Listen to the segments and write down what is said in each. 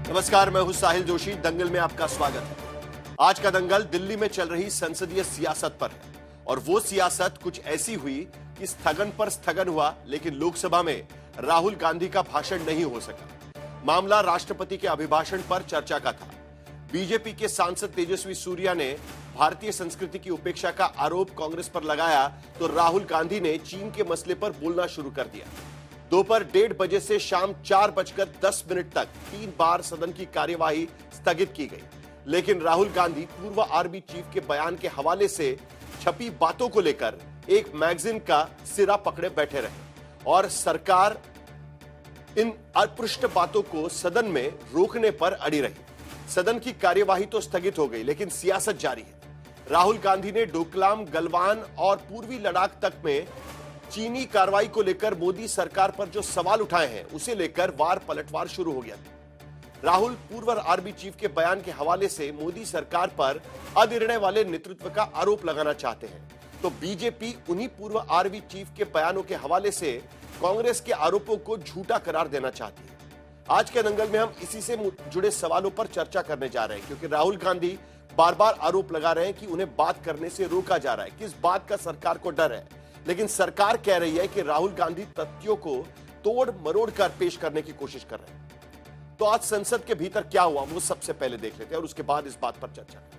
नमस्कार, मैं हूं साहिल जोशी। दंगल में आपका स्वागत है। आज का दंगल दिल्ली में चल रही संसदीय सियासत पर है और वो सियासत कुछ ऐसी हुई कि स्थगन पर स्थगन हुआ, लेकिन लोकसभा में राहुल गांधी का भाषण नहीं हो सका। मामला राष्ट्रपति के अभिभाषण पर चर्चा का था। बीजेपी के सांसद तेजस्वी सूर्या ने भारतीय संस्कृति की उपेक्षा का आरोप कांग्रेस पर लगाया तो राहुल गांधी ने चीन के मसले पर बोलना शुरू कर दिया। दोपहर 1:30 बजे से शाम 4:10 तक 3 बार सदन की कार्यवाही स्थगित की गई, लेकिन राहुल गांधी पूर्व आर्मी चीफ के बयान के हवाले से छपी बातों को लेकर एक मैगजीन का सिरा पकड़े बैठे रहे और सरकार इन अपृष्ट बातों को सदन में रोकने पर अड़ी रही। सदन की कार्यवाही तो स्थगित हो गई, लेकिन सियासत जारी है। राहुल गांधी ने डोकलाम, गलवान और पूर्वी लद्दाख तक में चीनी कार्रवाई को लेकर मोदी सरकार पर जो सवाल उठाए हैं, उसे लेकर वार पलटवार शुरू हो गया था। राहुल पूर्व आर्मी चीफ के बयान के हवाले से मोदी सरकार पर अनिर्णय वाले नेतृत्व का आरोप लगाना चाहते हैं, तो बीजेपी उन्हीं पूर्व आर्मी चीफ के बयानों के हवाले से कांग्रेस के आरोपों को झूठा करार देना चाहती है। आज के दंगल में हम इसी से जुड़े सवालों पर चर्चा करने जा रहे हैं, क्योंकि राहुल गांधी बार बार आरोप लगा रहे हैं कि उन्हें बात करने से रोका जा रहा है। किस बात का सरकार को डर है? लेकिन सरकार कह रही है कि राहुल गांधी तथ्यों को तोड़ मरोड़ कर पेश करने की कोशिश कर रहे हैं। तो आज संसद के भीतर क्या हुआ, वो सबसे पहले देख लेते हैं और उसके बाद इस बात पर चर्चा करें।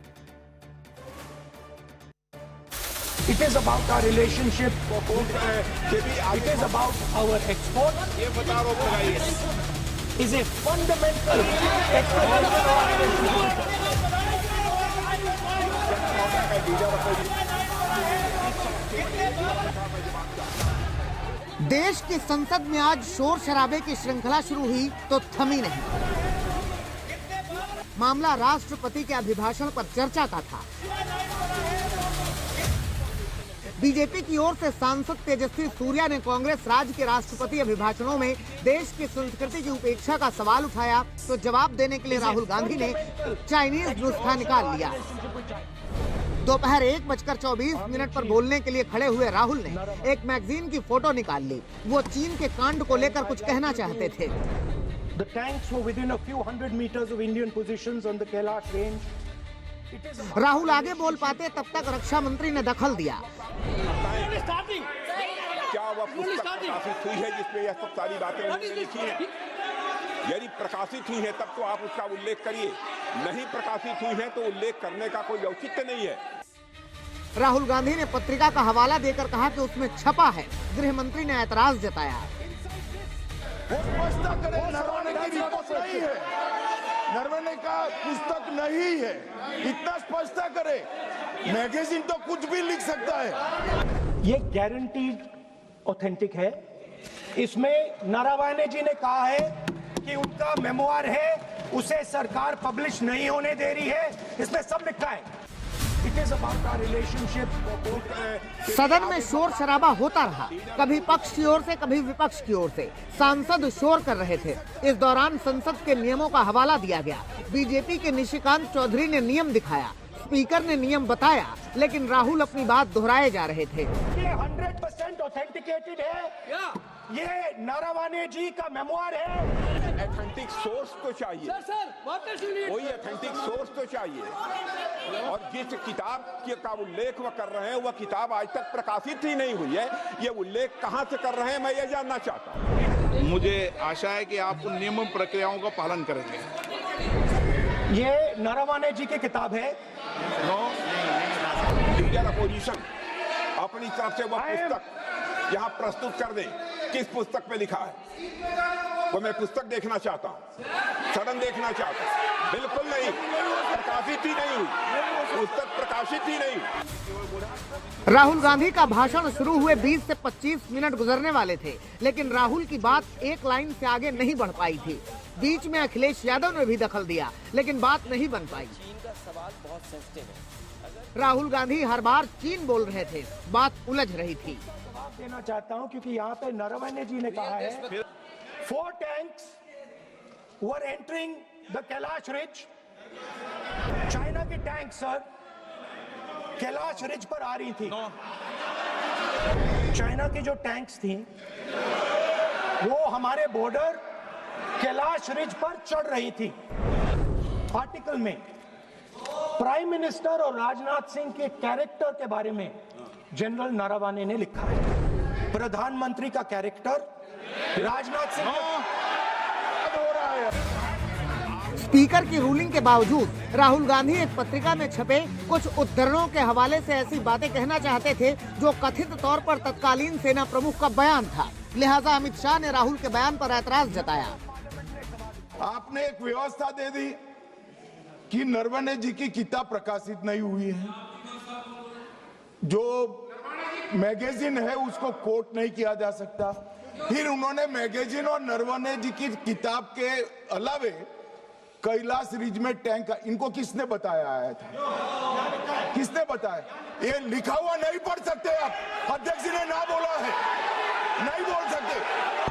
It is about our relationship. It is about our export. ये बता रो लगाइए। Is a fundamental देश की संसद में आज शोर शराबे की श्रृंखला शुरू हुई तो थमी नहीं। मामला राष्ट्रपति के अभिभाषण पर चर्चा का था। बीजेपी की ओर से सांसद तेजस्वी सूर्या ने कांग्रेस राज्य के राष्ट्रपति अभिभाषणों में देश की संस्कृति की उपेक्षा का सवाल उठाया, तो जवाब देने के लिए राहुल गांधी ने चाइनीज नुस्खा निकाल लिया। दोपहर 1:24 पर बोलने के लिए खड़े हुए राहुल ने एक मैगजीन की फोटो निकाल ली। वो चीन के कांड को लेकर कुछ कहना चाहते थे। The tanks were within a few hundred meters of Indian positions on the Kailash range. Rahul आगे बोल पाते तब तक रक्षा मंत्री ने दखल दिया। क्या वह पुस्तक प्रकाशित हुई है जिसमें यह सब सारी बातें उन्होंने लिखी हैं? यदि प्रकाशित हुई है तब तो आप उसका उल्लेख करिए, नहीं प्रकाशित हुई है तो उल्लेख करने का कोई औचित्य नहीं है। राहुल गांधी ने पत्रिका का हवाला देकर कहा कि उसमें छपा है। गृह मंत्री ने ऐतराज जताया। नरवणे का पुस्तक नहीं है, इतना स्पष्ट करे। मैगजीन तो कुछ भी लिख सकता है। ये गारंटीड ऑथेंटिक है। इसमें नारावाने जी ने कहा है कि उनका मेमोआर है, उसे सरकार पब्लिश नहीं होने दे रही है। इसमें सब लिखा है। It is about our relationship. सदन में शोर शराबा होता रहा, कभी पक्ष की ओर से कभी विपक्ष की ओर से। सांसद शोर कर रहे थे। इस दौरान संसद के नियमों का हवाला दिया गया। बीजेपी के निशिकांत चौधरी ने नियम दिखाया, स्पीकर ने नियम बताया, लेकिन राहुल अपनी बात दोहराए जा रहे थे। ये 100% ऑथेंटिकेटेड है। ये नारावाने जी का मेमोआर है। ऑथेंटिक सोर्स तो चाहिए, कोई ऑथेंटिक सोर्स तो चाहिए। और जिस किताब का उल्लेख वह कर रहे हैं, वह किताब आज तक प्रकाशित ही नहीं हुई है। ये उल्लेख कहां से कर रहे हैं, मैं ये जानना चाहता हूं। मुझे आशा है कि आप उन नियम प्रक्रियाओं का पालन करेंगे। ये नारावाने जी की किताब है। लीडर अपोजिशन अपनी तरफ से वह पुस्तक यहाँ प्रस्तुत कर दे। किस पुस्तक में लिखा है वो मैं पुस्तक देखना चाहता हूँ, सदन देखना चाहता हूँ। बिल्कुल नहीं, प्रकाशित ही नहीं हुई, पुस्तक प्रकाशित ही नहीं। राहुल गांधी का भाषण शुरू हुए 20 से 25 मिनट गुजरने वाले थे, लेकिन राहुल की बात एक लाइन से आगे नहीं बढ़ पाई थी। बीच में अखिलेश यादव ने भी दखल दिया, लेकिन बात नहीं बन पाई। राहुल गांधी हर बार चीन बोल रहे थे, बात उलझ रही थी। देना चाहता हूं क्योंकि यहाँ पे नारावाने जी ने कहा है 4 tanks were entering the Kailash Ridge. China की टैंक सर कैलाश रिज पर आ रही थी। चाइना की जो टैंक्स थी वो हमारे बॉर्डर कैलाश रिज पर चढ़ रही थी। आर्टिकल में प्राइम मिनिस्टर और राजनाथ सिंह के कैरेक्टर के बारे में जनरल नरवणे ने लिखा है। प्रधानमंत्री का कैरेक्टर राजनाथ सिंह हो रहा है। स्पीकर की रूलिंग के बावजूद राहुल गांधी एक पत्रिका में छपे कुछ उद्धरणों के हवाले से ऐसी बातें कहना चाहते थे जो कथित तौर पर तत्कालीन सेना प्रमुख का बयान था। लिहाजा अमित शाह ने राहुल के बयान पर ऐतराज जताया। आपने एक व्यवस्था दे दी कि नरवणे जी की किताब प्रकाशित नहीं हुई है, जो मैगजीन है उसको कोट नहीं किया जा सकता। फिर उन्होंने मैगजीन और नरवणे जी की किताब के अलावे कैलाश रिज में टैंक, इनको किसने बताया आया था? किसने बताया? ये लिखा हुआ नहीं पढ़ सकते आप। अध्यक्ष जी ने ना बोला है, नहीं बोल सकते।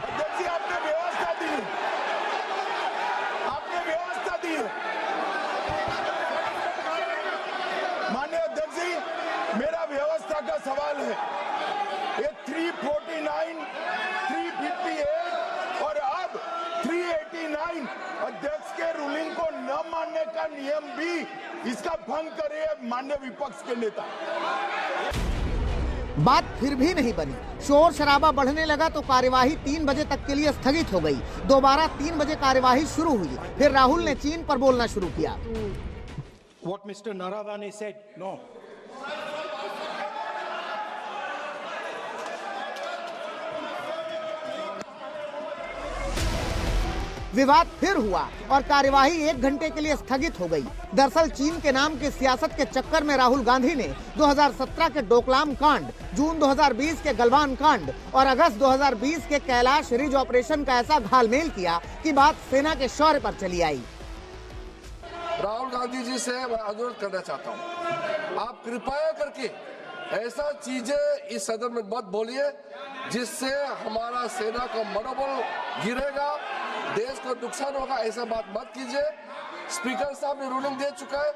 अध्यक्ष जी आपने व्यवस्था दी है, आपने व्यवस्था दी है। माननीय अध्यक्ष जी, मेरा व्यवस्था का सवाल है। ये 349, 358 और अब 389 अध्यक्ष के रूलिंग को न मानने का नियम भी इसका भंग करे माननीय विपक्ष के नेता। बात फिर भी नहीं बनी। शोर शराबा बढ़ने लगा तो कार्यवाही 3 बजे तक के लिए स्थगित हो गई। दोबारा 3 बजे कार्यवाही शुरू हुई। फिर राहुल ने चीन पर बोलना शुरू किया। What Mr. Naravane said, no. विवाद फिर हुआ और कार्यवाही 1 घंटे के लिए स्थगित हो गई। दरअसल चीन के नाम की सियासत के चक्कर में राहुल गांधी ने 2017 के डोकलाम कांड, जून 2020 के गलवान कांड और अगस्त 2020 के कैलाश रिज ऑपरेशन का ऐसा घालमेल किया कि बात सेना के शौर्य पर चली आई। राहुल गांधी जी से मैं अनुरोध करना चाहता हूं, आप कृपया करके ऐसा चीजें इस सदन में मत बोलिए जिससे हमारा सेना का मनोबल गिरेगा, देश को नुकसान होगा। ऐसा बात मत कीजिए। स्पीकर साहब ने रूलिंग दे चुका है।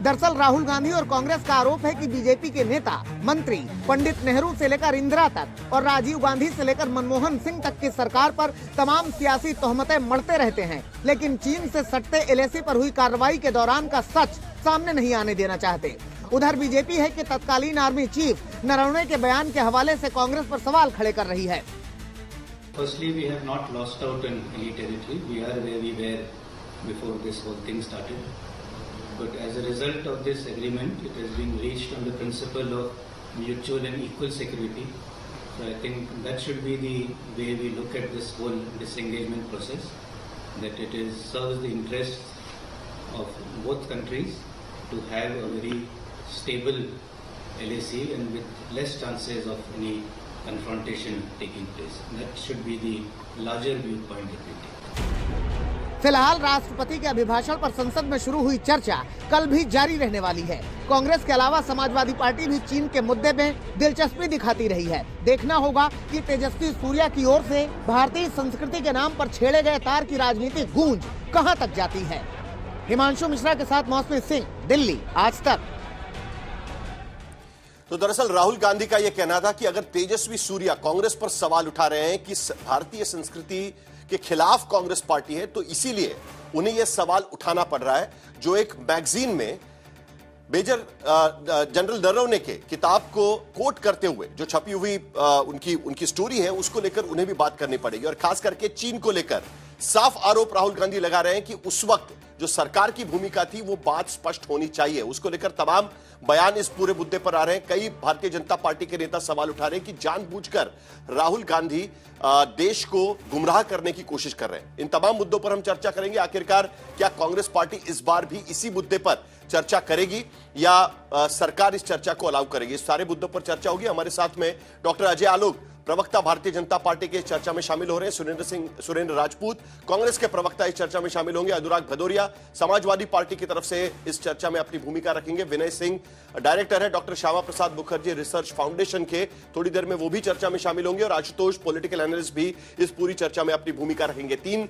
दरअसल राहुल गांधी और कांग्रेस का आरोप है कि बीजेपी के नेता, मंत्री पंडित नेहरू से लेकर इंदिरा तक और राजीव गांधी से लेकर मनमोहन सिंह तक की सरकार पर तमाम सियासी तोहमतें मढ़ते रहते हैं, लेकिन चीन से सटते एलएसी पर हुई कार्रवाई के दौरान का सच सामने नहीं आने देना चाहते। उधर बीजेपी है कि तत्कालीन आर्मी चीफ नरवणे के बयान के हवाले से कांग्रेस पर सवाल खड़े कर रही है। Firstly, we have not lost out in any territory. We are where we were before this whole thing started. But as a result of this agreement, it has been reached on the principle of mutual and equal security. So I think that should be the way we look at this whole disengagement process, that it serves the interests of both countries to have a very stable LAC and with less chances of any confrontation taking place. That should be the larger viewpoint that we take. फिलहाल राष्ट्रपति के अभिभाषण पर संसद में शुरू हुई चर्चा कल भी जारी रहने वाली है। कांग्रेस के अलावा समाजवादी पार्टी भी चीन के मुद्दे में दिलचस्पी दिखाती रही है। देखना होगा कि तेजस्वी सूर्या की ओर से भारतीय संस्कृति के नाम पर छेड़े गए तार की राजनीतिक गूंज कहां तक जाती है। हिमांशु मिश्रा के साथ मौसमी सिंह, दिल्ली, आज तक। तो दरअसल राहुल गांधी का यह कहना था कि अगर तेजस्वी सूर्या कांग्रेस पर सवाल उठा रहे हैं कि भारतीय संस्कृति के खिलाफ कांग्रेस पार्टी है, तो इसीलिए उन्हें यह सवाल उठाना पड़ रहा है, जो एक मैगजीन में मेजर जनरल नरवणे के किताब को कोट करते हुए जो छपी हुई उनकी स्टोरी है, उसको लेकर उन्हें भी बात करनी पड़ेगी। और खास करके चीन को लेकर साफ आरोप राहुल गांधी लगा रहे हैं कि उस वक्त जो सरकार की भूमिका थी वो बात स्पष्ट होनी चाहिए। उसको लेकर तमाम बयान इस पूरे मुद्दे पर आ रहे हैं। कई भारतीय जनता पार्टी के नेता सवाल उठा रहे हैं कि जानबूझकर राहुल गांधी देश को गुमराह करने की कोशिश कर रहे हैं। इन तमाम मुद्दों पर हम चर्चा करेंगे। आखिरकार क्या कांग्रेस पार्टी इस बार भी इसी मुद्दे पर चर्चा करेगी या सरकार इस चर्चा को अलाउ करेगी? इस सारे मुद्दों पर चर्चा होगी। हमारे साथ में डॉक्टर अजय आलोक, प्रवक्ता भारतीय जनता पार्टी के इस चर्चा में शामिल हो रहे हैं। सुरेंद्र राजपूत, कांग्रेस के प्रवक्ता, इस चर्चा में शामिल होंगे। अनुराग भदौरिया, समाजवादी पार्टी की तरफ से इस चर्चा में अपनी भूमिका रखेंगे। विनय सिंह डायरेक्टर है doctor Shyama Prasad Mukherjee research foundation के, थोड़ी देर में वो भी चर्चा में शामिल होंगे। और आशुतोष, पॉलिटिकल एनालिस्ट, भी इस पूरी चर्चा में अपनी भूमिका रखेंगे। 3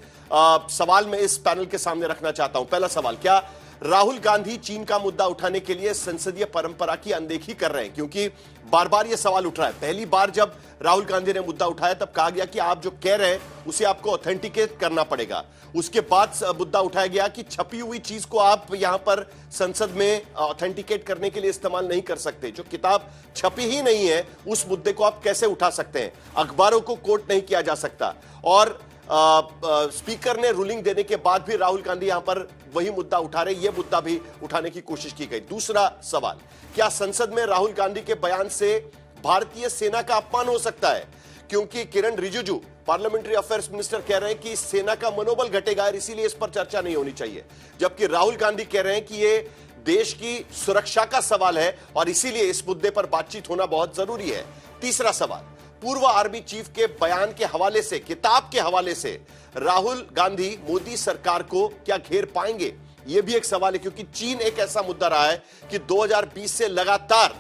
सवाल मैं इस पैनल के सामने रखना चाहता हूं। पहला सवाल, क्या राहुल गांधी चीन का मुद्दा उठाने के लिए संसदीय परंपरा की अनदेखी कर रहे हैं, क्योंकि बार बार यह सवाल उठ रहा है। पहली बार जब राहुल गांधी ने मुद्दा उठाया तब कहा गया कि आप जो कह रहे हैं उसे आपको ऑथेंटिकेट करना पड़ेगा। उसके बाद मुद्दा उठाया गया कि छपी हुई चीज को आप यहां पर संसद में ऑथेंटिकेट करने के लिए इस्तेमाल नहीं कर सकते। जो किताब छपी ही नहीं है उस मुद्दे को आप कैसे उठा सकते हैं? अखबारों को कोट नहीं किया जा सकता। और स्पीकर ने रूलिंग देने के बाद भी राहुल गांधी यहां पर वही मुद्दा उठा रहे, यह मुद्दा भी उठाने की कोशिश की गई। दूसरा सवाल, क्या संसद में राहुल गांधी के बयान से भारतीय सेना का अपमान हो सकता है? क्योंकि किरण रिजिजू पार्लियामेंट्री अफेयर्स मिनिस्टर कह रहे हैं कि सेना का मनोबल घटेगा और इसीलिए इस पर चर्चा नहीं होनी चाहिए, जबकि राहुल गांधी कह रहे हैं कि यह देश की सुरक्षा का सवाल है और इसीलिए इस मुद्दे पर बातचीत होना बहुत जरूरी है। तीसरा सवाल, पूर्व आर्मी चीफ के बयान के हवाले से, किताब के हवाले से राहुल गांधी मोदी सरकार को क्या घेर पाएंगे? यह भी एक सवाल है, क्योंकि चीन एक ऐसा मुद्दा रहा है कि 2020 से लगातार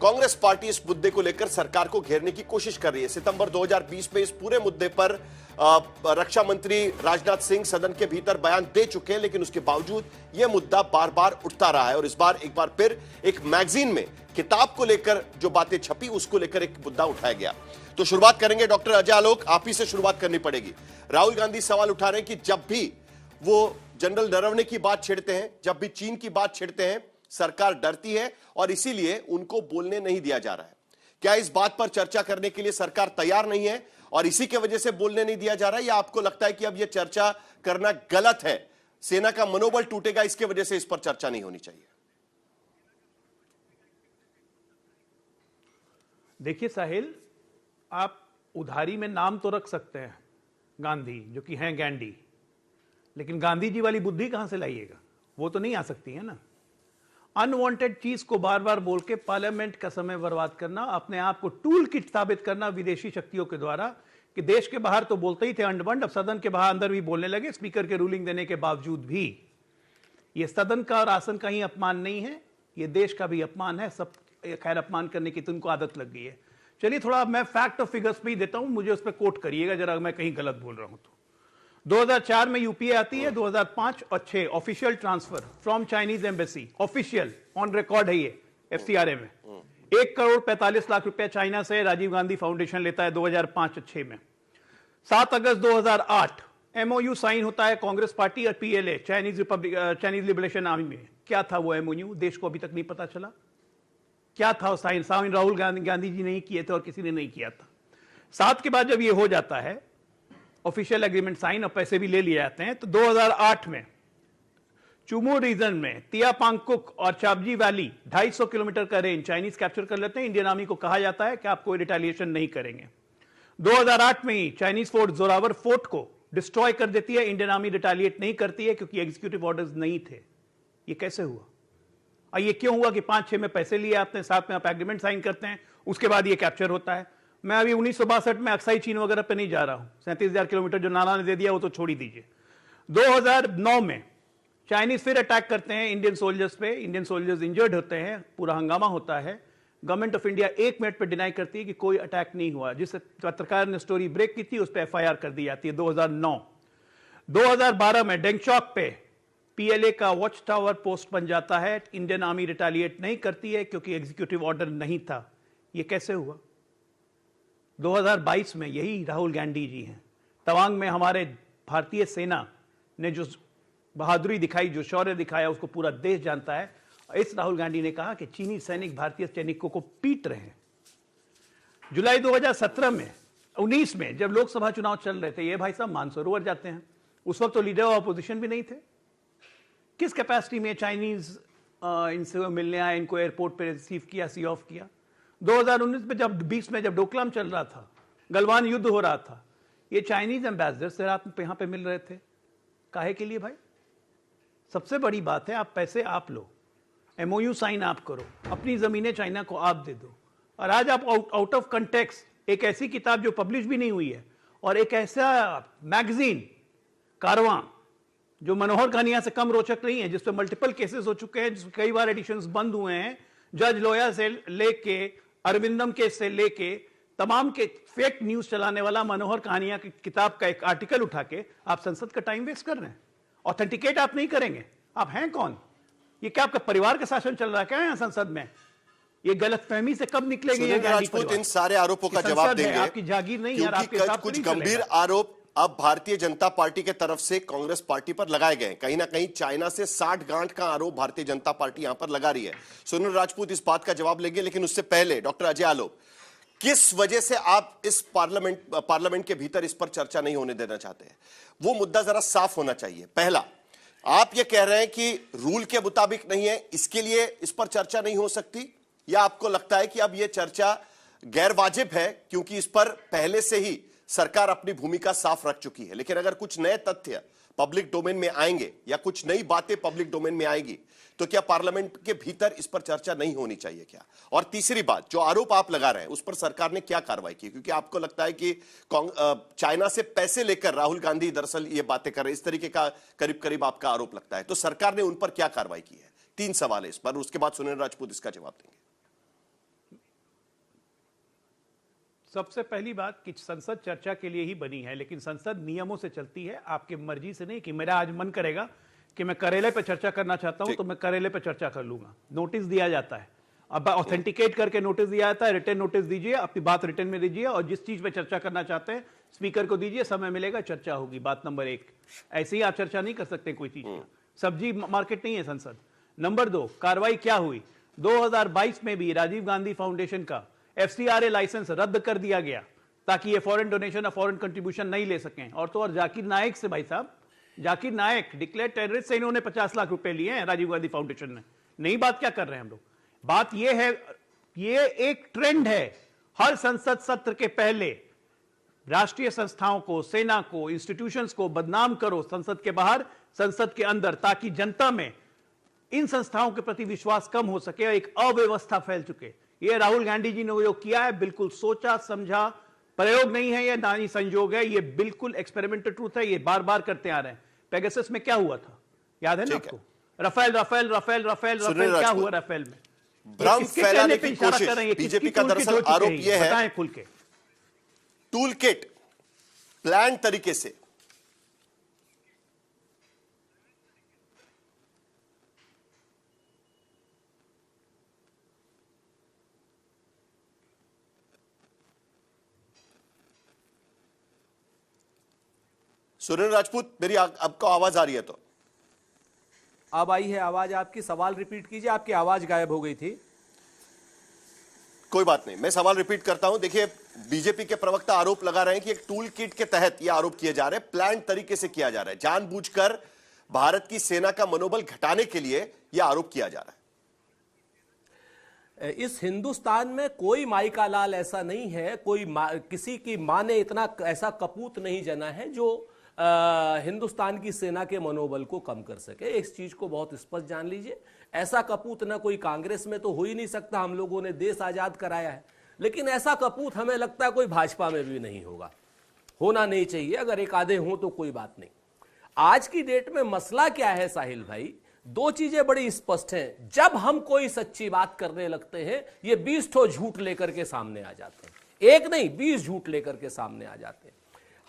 कांग्रेस पार्टी इस मुद्दे को लेकर सरकार को घेरने की कोशिश कर रही है। सितंबर 2020 में इस पूरे मुद्दे पर रक्षा मंत्री राजनाथ सिंह सदन के भीतर बयान दे चुके हैं, लेकिन उसके बावजूद यह मुद्दा बार बार उठता रहा है और इस बार एक बार फिर एक मैगजीन में किताब को लेकर जो बातें छपी उसको लेकर एक मुद्दा उठाया गया। तो शुरुआत करेंगे डॉक्टर अजय आलोक, आप ही से शुरुआत करनी पड़ेगी। राहुल गांधी सवाल उठा रहे हैं कि जब भी वो जनरल नरवणे की बात छेड़ते हैं, जब भी चीन की बात छेड़ते हैं, सरकार डरती है और इसीलिए उनको बोलने नहीं दिया जा रहा है। क्या इस बात पर चर्चा करने के लिए सरकार तैयार नहीं है और इसी की वजह से बोलने नहीं दिया जा रहा है, या आपको लगता है कि अब यह चर्चा करना गलत है, सेना का मनोबल टूटेगा, इसकी वजह से इस पर चर्चा नहीं होनी चाहिए? देखिए साहिल, आप उधारी में नाम तो रख सकते हैं गांधी, जो कि हैं गैंडी, लेकिन गांधी जी वाली बुद्धि कहां से लाइएगा? वो तो नहीं आ सकती है ना। अनवांटेड चीज को बार बार बोल के पार्लियामेंट का समय बर्बाद करना, अपने आप को टूल किट साबित करना विदेशी शक्तियों के द्वारा कि देश के बाहर तो बोलते ही थे अंडबंड, अब सदन के बाहर अंदर भी बोलने लगे स्पीकर के रूलिंग देने के बावजूद भी। ये सदन का और आसन का ही अपमान नहीं है, ये देश का भी अपमान है। सब खैर अपमान करने की तो उनको आदत लग गई है। चलिए थोड़ा मैं फैक्ट और फिगर्स पे ही देता हूं, मुझे उस पर कोट करिएगा जरा, मैं कहीं गलत बोल रहा हूं तो। 2004 में यूपीए आती है, 2005 और 6 official transfer from Chinese embassy, official on record है ये एफसीआरए में। 1,45,00,000 रुपया चाइना से राजीव गांधी फाउंडेशन लेता है 2005 और 6 में। 7 अगस्त 2008 एमओयू साइन होता है कांग्रेस पार्टी और पीएलए, चाइनीज लिबरेशन आर्मी में। क्या था वो एमओयू? देश को अभी तक नहीं पता चला क्या था वो साइन राहुल गांधी जी नहीं किए थे और किसी ने नहीं किया था। 7 के बाद जब ये हो जाता है ऑफिशियल एग्रीमेंट साइन और पैसे भी ले लिए जाते हैं, तो 2008 में चुमू रीजन में तियापांगकुक और चाबजी वैली 250 किलोमीटर का रेंज चाइनीज कैप्चर कर लेते हैं। इंडियन आर्मी को कहा जाता है कि आप कोई रिटेलिएशन नहीं करेंगे। 2008 में ही चाइनीज फोर्स जोरावर फोर्ट को डिस्ट्रॉय कर देती है। इंडियन आर्मी रिटेलिएट नहीं करती है क्योंकि एग्जीक्यूटिव ऑर्डर्स नहीं थे। ये कैसे हुआ? और ये क्यों हुआ कि 5-6 में पैसे लिए आपने, साथ में आप एग्रीमेंट साइन करते हैं, उसके बाद ये कैप्चर होता है। मैं अभी 1962 में अक्साई चीन वगैरह पे नहीं जा रहा हूं। 37,000 किलोमीटर जो नाना ने दे दिया वो तो छोड़ ही दीजिए। 2009 में चाइनीज फिर अटैक करते हैं इंडियन सोल्जर्स पे, इंडियन सोल्जर्स इंजर्ड होते हैं, पूरा हंगामा होता है। गवर्नमेंट ऑफ इंडिया 1 मिनट पे डिनाई करती है कि कोई अटैक नहीं हुआ। जिस पत्रकार ने स्टोरी ब्रेक की थी उस पर एफआईआर कर दी जाती है 2009। 2012 में डेंगचौक पे पीएलए का वॉच टावर पोस्ट बन जाता है। इंडियन आर्मी रिटेलिएट नहीं करती है क्योंकि एग्जीक्यूटिव ऑर्डर नहीं था। यह कैसे हुआ? 2022 में यही राहुल गांधी जी हैं। तवांग में हमारे भारतीय सेना ने जो बहादुरी दिखाई, जो शौर्य दिखाया, उसको पूरा देश जानता है। इस राहुल गांधी ने कहा कि चीनी सैनिक भारतीय सैनिकों को पीट रहे हैं। जुलाई 2017 में 19 में जब लोकसभा चुनाव चल रहे थे, ये भाई साहब मानसरोवर जाते हैं। उस वक्त तो लीडर ऑफ अपोजिशन भी नहीं थे। किस कैपेसिटी में चाइनीज इनसे मिलने आए, इनको एयरपोर्ट पे रिसीव किया, सी ऑफ किया। 2019 में जब 20 में जब डोकलाम चल रहा था, गलवान युद्ध हो रहा था, ये चाइनीज एम्बेसडर से रात में यहां पे मिल रहे थे। काहे के लिए भाई? सबसे बड़ी बात है, आप पैसे आप लो, एमओयू साइन आप करो, अपनी जमीनें चाइना को आप दे दो, और आज आप आउट ऑफ कंटेक्स्ट एक ऐसी किताब जो पब्लिश भी नहीं हुई है और एक ऐसा मैगजीन कारवां जो मनोहर कहानियां से कम रोचक नहीं है, जिसपे मल्टीपल केसेस हो चुके हैं, जिसमें कई बार एडिशंस बंद हुए हैं, जज लोया से लेके अरविंदम केस से लेके तमाम के फेक न्यूज चलाने वाला मनोहर कहानियां की किताब का एक आर्टिकल उठा के आप संसद का टाइम वेस्ट कर रहे हैं। ऑथेंटिकेट आप नहीं करेंगे। आप हैं कौन? ये क्या आपका परिवार का शासन चल रहा है क्या यहाँ संसद में? ये गलतफहमी से कब निकलेगी? सुनील राजपूत इन सारे आरोपों का जवाब देंगे, आपकी जागीर नहीं है, आपके हिसाब से कुछ नहीं गंभीर चलेगा। आरोप अब भारतीय जनता पार्टी के तरफ से कांग्रेस पार्टी पर लगाए गए। कहीं ना कहीं चाइना से 60 गांठ का आरोप भारतीय जनता पार्टी यहां पर लगा रही है। सुनील राजपूत इस बात का जवाब लेंगे, लेकिन उससे पहले डॉक्टर अजय आलोक, किस वजह से आप इस पार्लियामेंट के भीतर इस पर चर्चा नहीं होने देना चाहते हैं? वो मुद्दा जरा साफ होना चाहिए। पहला, आप ये कह रहे हैं कि रूल के मुताबिक नहीं है, इसके लिए इस पर चर्चा नहीं हो सकती, या आपको लगता है कि अब यह चर्चा गैर वाजिब है क्योंकि इस पर पहले से ही सरकार अपनी भूमिका साफ रख चुकी है? लेकिन अगर कुछ नए तथ्य पब्लिक डोमेन में आएंगे या कुछ नई बातें पब्लिक डोमेन में आएगी तो क्या पार्लियामेंट के भीतर इस पर चर्चा नहीं होनी चाहिए क्या? और तीसरी बात, जो आरोप आप लगा रहे हैं उस पर सरकार ने क्या कार्रवाई की? क्योंकि आपको लगता है कि चाइना से पैसे लेकर राहुल गांधी दरअसल ये बातें कर रहे हैं, इस तरीके का करीब करीब आपका आरोप लगता है, तो सरकार ने उन पर क्या कार्रवाई की है? 3 सवाल है इस पर, उसके बाद सुनील राजपूत इसका जवाब देंगे। सबसे पहली बात कि संसद चर्चा के लिए ही बनी है, लेकिन संसद नियमों से चलती है, आपकी मर्जी से नहीं। कि मेरा आज मन करेगा कि मैं करेले पे चर्चा करना चाहता हूं तो मैं करेले पे चर्चा कर लूंगा। नोटिस दिया जाता है, अब ऑथेंटिकेट करके नोटिस दिया जाता है, रिटर्न नोटिस दीजिए, अपनी बात रिटर्न में दीजिए और जिस चीज पे चर्चा करना चाहते हैं स्पीकर को दीजिए, समय मिलेगा चर्चा होगी। बात नंबर 1, ऐसे ही आप चर्चा नहीं कर सकते कोई चीज का, सब्जी मार्केट नहीं है संसद। नंबर 2, कार्रवाई क्या हुई? 2022 में भी राजीव गांधी फाउंडेशन का FCRA लाइसेंस रद्द कर दिया गया ताकि ये फॉरेन डोनेशन और फॉरेन कंट्रीब्यूशन नहीं ले सकें। और तो और जाकिर नायक से, भाई साहब जाकिर नायक डिक्लेयर टेररिस्ट से इन्होंने 50 लाख रुपए लिए हैं राजीव गांधी फाउंडेशन ने। नई बात क्या कर रहे हैं हम लोग? बात ये है, ये एक ट्रेंड है, हर संसद सत्र के पहले राष्ट्रीय संस्थाओं को, सेना को, इंस्टीट्यूशंस को बदनाम करो संसद के बाहर, संसद के अंदर, ताकि जनता में इन संस्थाओं के प्रति विश्वास कम हो सके और एक अव्यवस्था फैल चुके। ये राहुल गांधी जी ने जो किया है बिल्कुल सोचा समझा प्रयोग नहीं है, ये ना ही संयोग है, ये बिल्कुल एक्सपेरिमेंटल ट्रूथ है, ये बार बार करते आ रहे हैं। पेगासस में क्या हुआ था याद है ना आपको? Rafale Rafale Rafale Rafale Rafale, क्या हुआ रफेल में? भ्रम फैलाने की कोशिश बीजेपी का दरअसल आरोप यह है, खुल के टूल किट प्लान तरीके से सुनील राजपूत, मेरी आपको आवाज आ रही है? तो अब आई है आवाज आपकी, सवाल रिपीट कीजिए, आपकी आवाज गायब हो गई थी। कोई बात नहीं, मैं सवाल रिपीट करता हूं। देखिए, बीजेपी के प्रवक्ता आरोप लगा रहे हैं कि एक टूल किट के तहत यह आरोप किए जा रहे हैं, प्लान तरीके से किया जा रहा है, जानबूझकर भारत की सेना का मनोबल घटाने के लिए यह आरोप किया जा रहा है। इस हिंदुस्तान में कोई माई का लाल ऐसा नहीं है, कोई किसी की मां ने इतना ऐसा कपूत नहीं जना है जो हिंदुस्तान की सेना के मनोबल को कम कर सके। इस चीज को बहुत स्पष्ट जान लीजिए, ऐसा कपूत ना कोई कांग्रेस में तो हो ही नहीं सकता, हम लोगों ने देश आजाद कराया है, लेकिन ऐसा कपूत हमें लगता है कोई भाजपा में भी नहीं होगा, होना नहीं चाहिए। अगर एक आधे हों तो कोई बात नहीं। आज की डेट में मसला क्या है साहिल भाई? 2 चीजें बड़ी स्पष्ट हैं। जब हम कोई सच्ची बात करने लगते हैं, ये 20 ठो झूठ लेकर के सामने आ जाते हैं, एक नहीं 20 झूठ लेकर के सामने आ जाते हैं।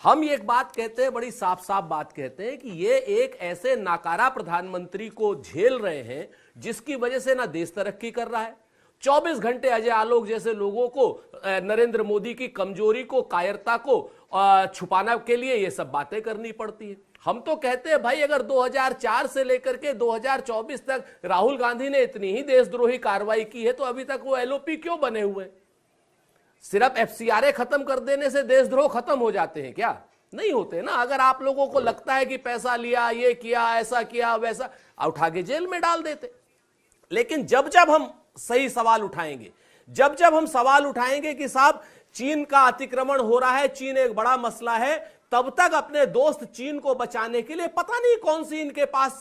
हम एक बात कहते हैं, बड़ी साफ साफ बात कहते हैं कि ये एक ऐसे नाकारा प्रधानमंत्री को झेल रहे हैं जिसकी वजह से ना देश तरक्की कर रहा है। 24 घंटे अजय आलोक जैसे लोगों को नरेंद्र मोदी की कमजोरी को, कायरता को छुपाने के लिए ये सब बातें करनी पड़ती है। हम तो कहते हैं भाई, अगर 2004 से लेकर के 2024 तक राहुल गांधी ने इतनी ही देशद्रोही कार्रवाई की है तो अभी तक वो LOP क्यों बने हुए हैं? सिर्फ FCRA खत्म कर देने से देशद्रोह खत्म हो जाते हैं क्या? नहीं होते ना। अगर आप लोगों को लगता है कि पैसा लिया, ये किया, ऐसा किया, वैसा, उठा के जेल में डाल देते। लेकिन जब जब हम सही सवाल उठाएंगे, जब जब हम सवाल उठाएंगे कि साहब चीन का अतिक्रमण हो रहा है, चीन एक बड़ा मसला है, तब तक अपने दोस्त चीन को बचाने के लिए पता नहीं कौन सी इनके पास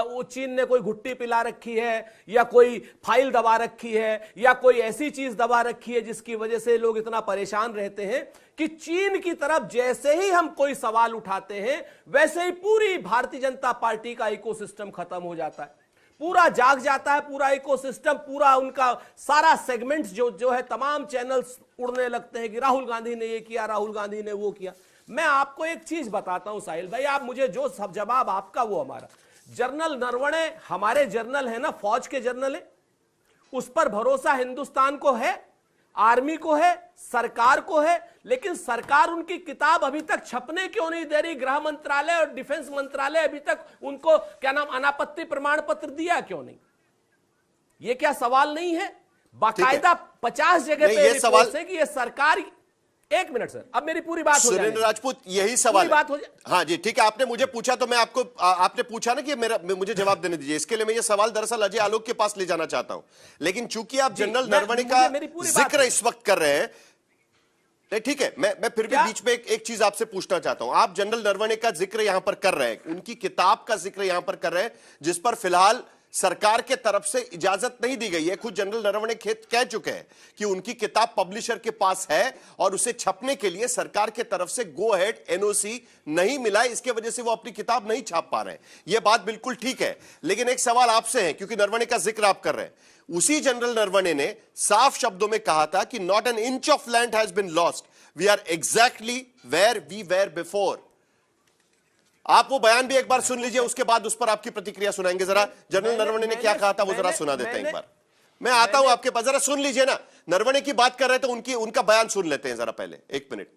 वो चीन ने कोई घुट्टी पिला रखी है या कोई फाइल दबा रखी है या कोई ऐसी चीज दबा रखी है जिसकी वजह से लोग इतना परेशान रहते हैं कि चीन की तरफ जैसे ही हम कोई सवाल उठाते हैं वैसे ही पूरी भारतीय जनता पार्टी का इकोसिस्टम खत्म हो जाता है, पूरा जाग जाता है, पूरा इकोसिस्टम, पूरा उनका सारा सेगमेंट्स जो है, तमाम चैनल्स उड़ने लगते हैं कि राहुल गांधी ने ये किया, राहुल गांधी ने वो किया। मैं आपको एक चीज बताता हूं साहिल भाई, आप मुझे जो सब जवाब आपका वो हमारा, जनरल नरवणे हमारे जर्नल है ना, फौज के जर्नल है, उस पर भरोसा हिंदुस्तान को है, आर्मी को है, सरकार को है, लेकिन सरकार उनकी किताब अभी तक छपने क्यों नहीं दे रही? गृह मंत्रालय और डिफेंस मंत्रालय अभी तक उनको क्या नाम अनापत्ति प्रमाण पत्र दिया क्यों नहीं? ये क्या सवाल नहीं है? बाकायदा 50 जगह पे रिपोर्ट है कि ये सरकार। एक मिनट सर, अब मेरी पूरी बात हो जाए। सुरेंद्र राजपूत, यही सवाल बात हो जाए। हाँ जी ठीक है, आपने मुझे पूछा तो मैं आपको, आपने पूछा ना कि मुझे जवाब देने दीजिए। इसके लिए मैं ये सवाल दरअसल अजय आलोक के पास ले जाना चाहता हूं, लेकिन चूंकि आप जनरल नरवणे का जिक्र इस वक्त कर रहे हैं, ठीक है, मैं फिर भी बीच में एक चीज आपसे पूछना चाहता हूं। आप जनरल नरवणे का जिक्र यहां पर कर रहे हैं, उनकी किताब का जिक्र यहां पर कर रहे हैं, जिस पर फिलहाल सरकार के तरफ से इजाजत नहीं दी गई है। खुद जनरल नरवणे कह चुके हैं कि उनकी किताब पब्लिशर के पास है और उसे छपने के लिए सरकार के तरफ से गो अहेड एनओसी नहीं मिला, इसके वजह से वो अपनी किताब नहीं छाप पा रहे हैं। यह बात बिल्कुल ठीक है, लेकिन एक सवाल आपसे है, क्योंकि नरवणे का जिक्र आप कर रहे हैं, उसी जनरल नरवणे ने साफ शब्दों में कहा था कि not an inch of land has been lost, we are exactly where we were before. आप वो बयान भी एक बार सुन लीजिए, उसके बाद उस पर आपकी प्रतिक्रिया सुनाएंगे। जरा जनरल नरवणे ने क्या कहा था वो जरा सुना देते हैं एक बार। मैं आता हूं आपके पास, जरा सुन लीजिए ना, नरवणे की बात कर रहे थे, उनका बयान सुन लेते हैं जरा पहले, एक minute.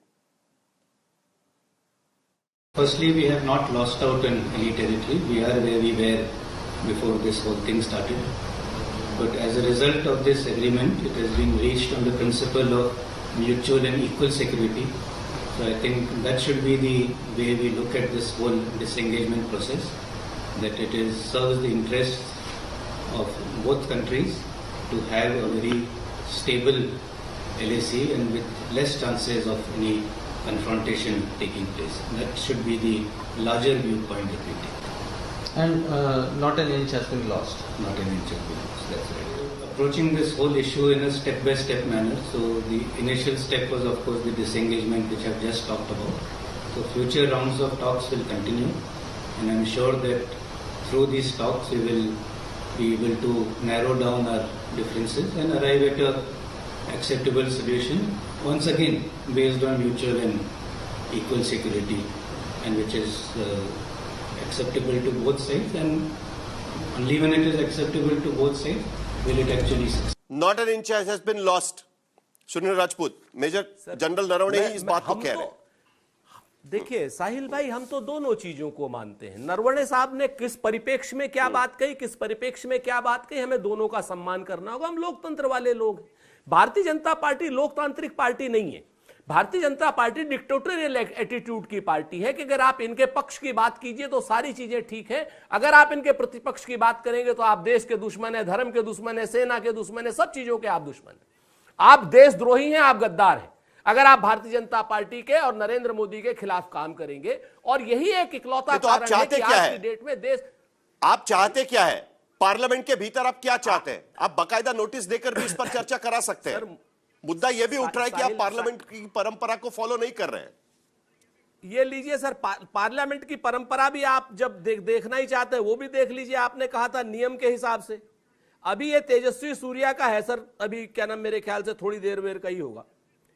Firstly, we have not lost out in any territory. We are where we were before this whole thing started. But as a result of this agreement, it has been reached on the principle of mutual and equal security. So I think that should be the way we look at this whole disengagement process, that it serves the interests of both countries to have a very stable LAC and with less chances of any confrontation taking place. That should be the larger viewpoint that we take. And not an inch has been lost. Not an inch has been lost, that's right. Approaching this whole issue in a step-by-step manner. So the initial step was of course the disengagement which I've just talked about. So future rounds of talks will continue, and I'm sure that through these talks we will be able to narrow down our differences and arrive at a acceptable solution, once again based on mutual and equal security, and which is acceptable to both sides, and only when it is acceptable to both sides will it actually succeed. Not an inch has been lost. Surendra Rajput, major general Naravane ही इस बात को कह रहे हैं। देखिए साहिल भाई, हम तो दोनों चीजों को मानते हैं। नरवणे साहब ने किस परिप्रेक्ष्य में क्या बात कही, किस परिप्रेक्ष्य में क्या बात कही, हमें दोनों का सम्मान करना होगा। हम लोकतंत्र वाले लोग हैं। भारतीय जनता पार्टी लोकतांत्रिक पार्टी नहीं है। Bharatiya Janata party dictatorial attitude की पार्टी है कि अगर आप इनके पक्ष की बात कीजिए तो सारी चीजें ठीक है, अगर आप इनके प्रतिपक्ष की बात करेंगे तो आप देश के दुश्मन है, धर्म के दुश्मन है, सेना के दुश्मन है, सब चीजों के आप दुश्मन है, आप देशद्रोही हैं, आप गद्दार हैं अगर आप भारतीय जनता पार्टी के और नरेंद्र मोदी के खिलाफ काम करेंगे। और यही एक इकलौता कारण है कि आज की डेट में देश, आप चाहते क्या है? पार्लियामेंट के भीतर आप क्या चाहते हैं? आप बाकायदा नोटिस देकर भी इस पर चर्चा करा सकते हैं। मुद्दा यह भी उठ रहा है कि आप पार्लियामेंट की परंपरा को फॉलो नहीं कर रहे हैं। ये लीजिए सर, पार्लियामेंट की परंपरा भी आप जब देखना ही चाहते हैं वो भी देख लीजिए। आपने कहा था नियम के हिसाब से, अभी ये तेजस्वी सूर्या का है सर, अभी क्या नाम, मेरे ख्याल से थोड़ी देर वेर का ही होगा,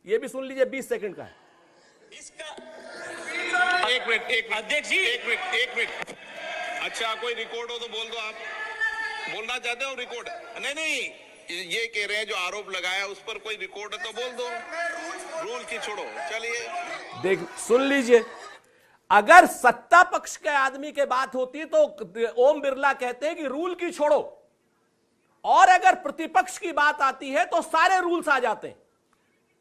ये भी सुन लीजिए, 20 सेकंड का है इसका। एक मिनट अध्यक्ष जी, एक मिनट। अच्छा कोई रिकॉर्ड हो तो बोल दो। आप बोलना चाहते हो रिकॉर्ड? नहीं, ये कह रहे हैं जो आरोप लगाया उस पर कोई रिकॉर्ड है तो बोल दो। रूल की छोड़ो, चलिए देख सुन लीजिए। अगर सत्ता पक्ष के आदमी के बात होती है तो ओम बिरला कहते हैं कि रूल की छोड़ो, और अगर प्रतिपक्ष की बात आती है तो सारे रूल्स आ जाते हैं।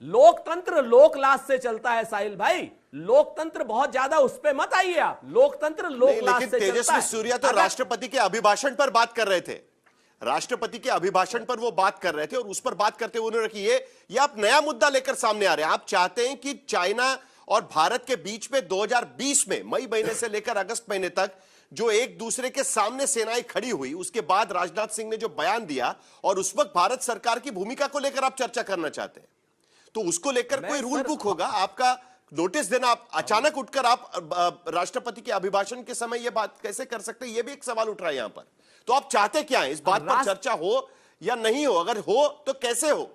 लोकतंत्र लोकलाज से चलता है साहिल भाई, लोकतंत्र बहुत ज्यादा उस पे मत आइए आप। लोकतंत्र लोकलाज से चलता है। तेजस्वी सूर्या तो राष्ट्रपति के अभिभाषण पर बात कर रहे थे, राष्ट्रपति के अभिभाषण पर वो बात कर रहे थे, और उस पर बात करते हुए उन्होंने रखी ये आप नया मुद्दा लेकर सामने आ रहे हैं। आप चाहते हैं कि चाइना और भारत के बीच में 2020 में मई महीने से लेकर अगस्त महीने तक जो एक दूसरे के सामने सेनाएं खड़ी हुई, उसके बाद राजनाथ सिंह ने जो बयान दिया और उस वक्त भारत सरकार की भूमिका को लेकर आप चर्चा करना चाहते हैं, तो उसको लेकर कोई रूल बुक होगा आपका? नोटिस देना, आप अचानक उठकर आप राष्ट्रपति के अभिभाषण के समय यह बात कैसे कर सकते हैं? यह भी एक सवाल उठ रहा है यहां पर। तो आप चाहते क्या है? इस बात पर चर्चा हो या नहीं हो? अगर हो तो कैसे हो?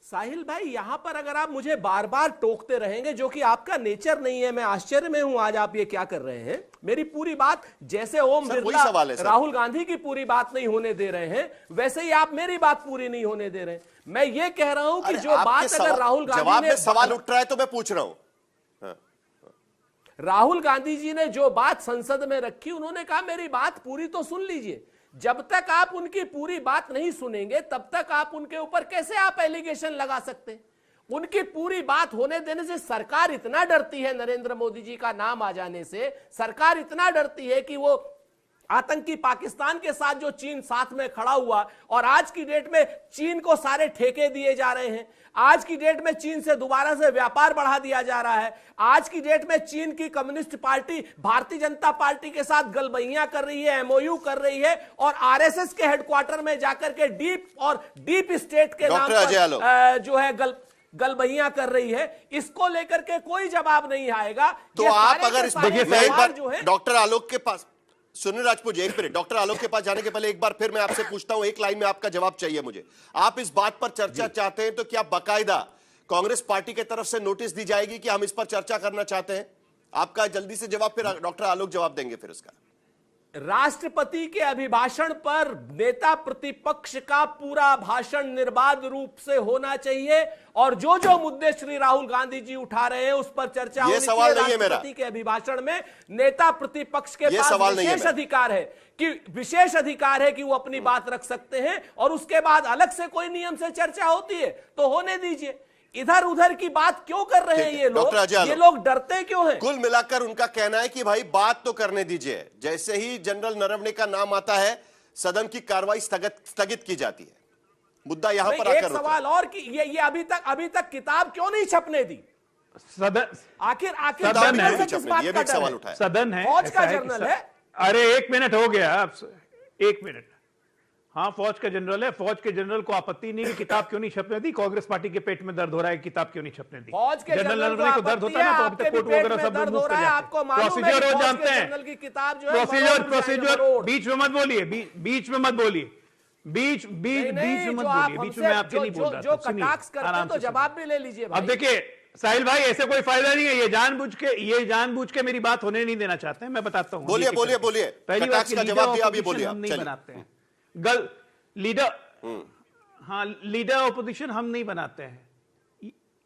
साहिल भाई, यहां पर अगर आप मुझे बार बार टोकते रहेंगे, जो कि आपका नेचर नहीं है, मैं आश्चर्य में हूं आज आप ये क्या कर रहे हैं। मेरी पूरी बात जैसे ओम बिरला राहुल गांधी की पूरी बात नहीं होने दे रहे हैं, वैसे ही आप मेरी बात पूरी नहीं होने दे रहे हैं। मैं ये कह रहा हूं कि जो बात अगर राहुल गांधी ने सवाल उठ रहा है तो मैं पूछ रहा हूं। राहुल गांधी जी ने जो बात संसद में रखी, उन्होंने कहा मेरी बात पूरी तो सुन लीजिए। जब तक आप उनकी पूरी बात नहीं सुनेंगे तब तक आप उनके ऊपर कैसे आप एलिगेशन लगा सकते हैं। उनकी पूरी बात होने देने से सरकार इतना डरती है, नरेंद्र मोदी जी का नाम आ जाने से सरकार इतना डरती है कि वो आतंकी पाकिस्तान के साथ जो चीन साथ में खड़ा हुआ, और आज की डेट में चीन को सारे ठेके दिए जा रहे हैं, आज की डेट में चीन से दोबारा से व्यापार बढ़ा दिया जा रहा है, आज की डेट में चीन की communist party Bharatiya Janata party के साथ गलबैया कर रही है, एमओयू कर रही है, और आरएसएस के हेडक्वार्टर में जाकर के डीप स्टेट के नाम पर जो है गलबैया कर रही है। इसको लेकर के कोई जवाब नहीं आएगा। तो आप अगर इस डॉक्टर आलोक के पास, सुनील राजपूत जी एक मिनट, डॉक्टर आलोक के पास जाने के पहले एक बार फिर मैं आपसे पूछता हूं, एक लाइन में आपका जवाब चाहिए मुझे। आप इस बात पर चर्चा चाहते हैं तो क्या बाकायदा कांग्रेस पार्टी की तरफ से नोटिस दी जाएगी कि हम इस पर चर्चा करना चाहते हैं? आपका जल्दी से जवाब, फिर डॉक्टर आलोक जवाब देंगे फिर उसका। राष्ट्रपति के अभिभाषण पर नेता प्रतिपक्ष का पूरा भाषण निर्बाध रूप से होना चाहिए, और जो जो मुद्दे श्री राहुल गांधी जी उठा रहे हैं उस पर चर्चा होनी चाहिए। राष्ट्रपति के अभिभाषण में नेता प्रतिपक्ष के पास विशेष अधिकार है कि वो अपनी बात रख सकते हैं, और उसके बाद अलग से कोई नियम से चर्चा होती है तो होने दीजिए। इधर उधर की बात क्यों कर रहे हैं ये लोग डरते क्यों हैं? कुल मिलाकर उनका कहना है कि भाई बात तो करने दीजिए, जैसे ही जनरल नरवणे का नाम आता है सदन की कार्रवाई स्थगित की जाती है। मुद्दा यहां पर आकर एक सवाल और कि ये अभी तक किताब क्यों नहीं छपने दी? सदन आखिर ये भी एक सवाल उठाया। सदन है, फौज का जनरल है। अरे 1 मिनट हो गया, 1 मिनट। हाँ, फौज का जनरल है, फौज के जनरल को आपत्ति नहीं कि किताब क्यों नहीं छपने दी। कांग्रेस पार्टी के पेट में दर्द हो रहा है, किताब क्यों नहीं छपने दी। फौज के जनरल को दर्द होता है ना, तो अभी तक कोर्ट वगैरह सब दर्द हो रहा है, आपको मालूम है कि फौज के जनरल की किताब जो है प्रोसीजर बीच में मत बोलिए, बीच में मत बोलिए, बीच में मत बोलिए, बीच में आपके नहीं बोल रहा। जो कटाक्ष करते हैं तो जवाब भी ले लीजिए। अब देखिए साहिल भाई, ऐसे कोई फायदा नहीं है, ये जानबूझ के मेरी बात होने नहीं देना चाहते हैं। मैं बताता हूँ, बोलिए। पहली बात का जवाब दिया, अभी बोलिए। हम नहीं बनाते हैं लीडर ऑपोजिशन हम नहीं बनाते हैं।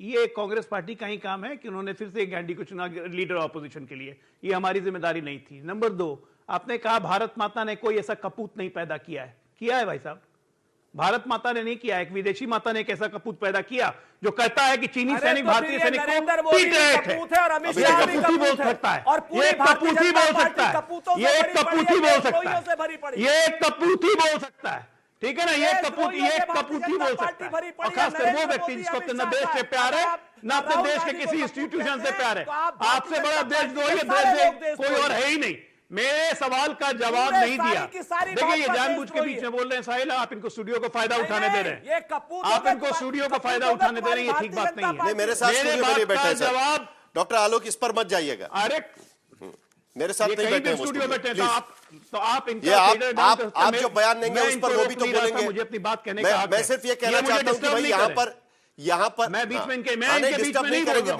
ये कांग्रेस पार्टी का ही काम है कि उन्होंने फिर से एक गांधी को चुना लीडर ऑपोजिशन के लिए, ये हमारी जिम्मेदारी नहीं थी। नंबर 2, आपने कहा भारत माता ने कोई ऐसा कपूत नहीं पैदा किया है भाई साहब, भारत माता ने नहीं किया, एक विदेशी माता ने एक ऐसा कपूत पैदा किया जो कहता है कि चीनी सैनिक भारतीय सैनिक को पीट रहे थे। ये कपूत ही बोल सकता है, ये कपूत ही बोल सकता है, ये कपूत ही बोल सकता है, ये कपूत ही बोल सकता है, ठीक है ना। ये कपूत ही बोल सकता है, और खासकर वो व्यक्ति जिसको अपने देश से प्यार है, ना अपने देश के किसी इंस्टीट्यूशन से प्यार है। आपसे बड़ा देशद्रोही देश कोई और है ही नहीं। मेरे सवाल का जवाब नहीं दिया। देखिए ये जानबूझ के बीच में बोल रहे हैं साहिल, आप इनको स्टूडियो को फायदा उठाने दे रहे हैं, आप इनको स्टूडियो को फायदा उठाने दे रहे हैं, ये ठीक बात नहीं है। मेरे साथ जवाब डॉक्टर आलोक इस पर मत जाइएगा। अरे मेरे साथ नहीं बैठे स्टूडियो बैठे तो आप जो बयान देंगे उस पर वो भी तो बोलेंगे। मुझे अपनी बात कहने का मैं सिर्फ ये कहना चाहता हूं कि भाई यहाँ पर मैं बीच में इनके डिस्टर्ब नहीं करेंगे।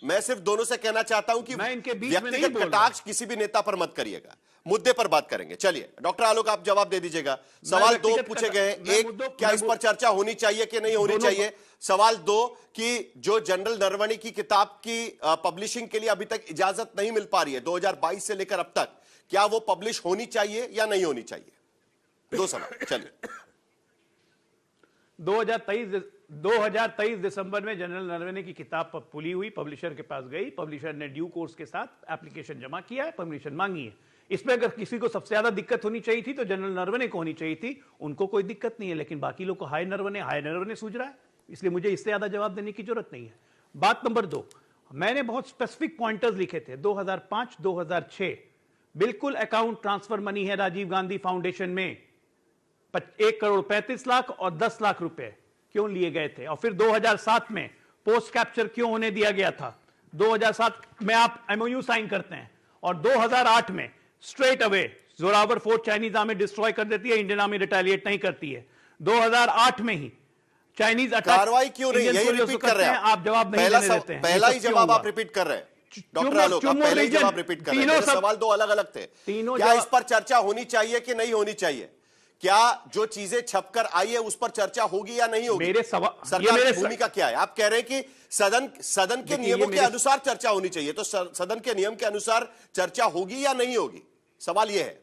मैं सिर्फ दोनों से कहना चाहता हूं कि व्यक्तिगत कटाक्ष किसी भी नेता पर मत करिएगा, मुद्दे पर बात करेंगे। चलिए डॉक्टर आलोक आप जवाब दे दीजिएगा। सवाल 2 पूछे गए हैं, 1 क्या इस पर चर्चा होनी चाहिए कि नहीं होनी चाहिए। सवाल 2 कि जो जनरल नरवणे की किताब की पब्लिशिंग के लिए अभी तक इजाजत नहीं मिल पा रही है 2022 से लेकर अब तक, क्या वो पब्लिश होनी चाहिए या नहीं होनी चाहिए? 2 सवाल। चलिए 2023 दिसंबर में जनरल नरवणे की किताब पुली हुई, पब्लिशर के पास गई, पब्लिशर ने ड्यू कोर्स के साथ एप्लीकेशन जमा किया है, परमिशन मांगी है। इसमें अगर किसी को सबसे ज्यादा दिक्कत होनी चाहिए थी तो जनरल नरवणे को होनी चाहिए थी, उनको कोई दिक्कत नहीं है, लेकिन बाकी लोग को हाय नरवणे सूझ रहा है, इसलिए मुझे इससे ज्यादा जवाब देने की जरूरत नहीं है। बात नंबर 2, मैंने बहुत स्पेसिफिक पॉइंटर्स लिखे थे। 2005-2006 बिल्कुल अकाउंट ट्रांसफर मनी है राजीव गांधी फाउंडेशन में, 1 करोड़ 35 लाख और 10 लाख रुपए क्यों लिए गए थे, और फिर 2007 में पोस्ट कैप्चर क्यों होने दिया गया था। 2007 में आप एमओयू साइन करते हैं, और 2008 में straight away Zorawar fort Chinese army destroy कर देती है, इंडियन आर्मी रिटेलिएट नहीं करती है। 2008 में ही चाइनीज अटैक कार्रवाई क्यों नहीं, यही रिपीट कर रहे हैं आप जवाब नहीं देते हैं। पहला ही जवाब आप रिपीट कर रहे हैं डॉक्टर आलोक, आप पहले ही जवाब रिपीट कर रहे हैं। मेरे सवाल दो अलग अलग थे। क्या इस पर चर्चा होनी चाहिए कि नहीं होनी चाहिए? क्या जो चीजें छपकर आई है उस पर चर्चा होगी या नहीं होगी? सरकार की भूमिका क्या है? आप कह रहे हैं कि सदन के नियमों के अनुसार चर्चा होनी चाहिए, तो सदन के नियम के अनुसार चर्चा होगी या नहीं होगी? सवाल यह है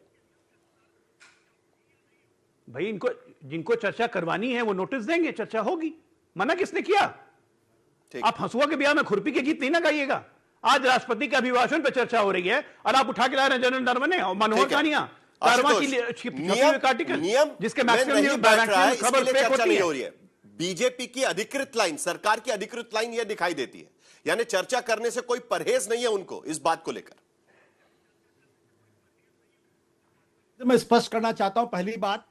भाई, इनको जिनको चर्चा करवानी है वो नोटिस देंगे, चर्चा होगी। मना किसने किया? आप हंसुआ के ब्याह में खुरपी के गीत नहीं ना गाइएगा। आज राष्ट्रपति के अभिभाषण पर चर्चा हो रही है और आप उठा के ला रहे हैं जनरल नरवणे और मनोहर कानिया जिसके मैक्सिमम चर्चा नहीं हो रही है। बीजेपी की अधिकृत लाइन, सरकार की अधिकृत लाइन यह दिखाई देती है, यानी चर्चा करने से कोई परहेज नहीं है उनको इस बात को लेकर। मैं स्पष्ट करना चाहता हूं, पहली बात,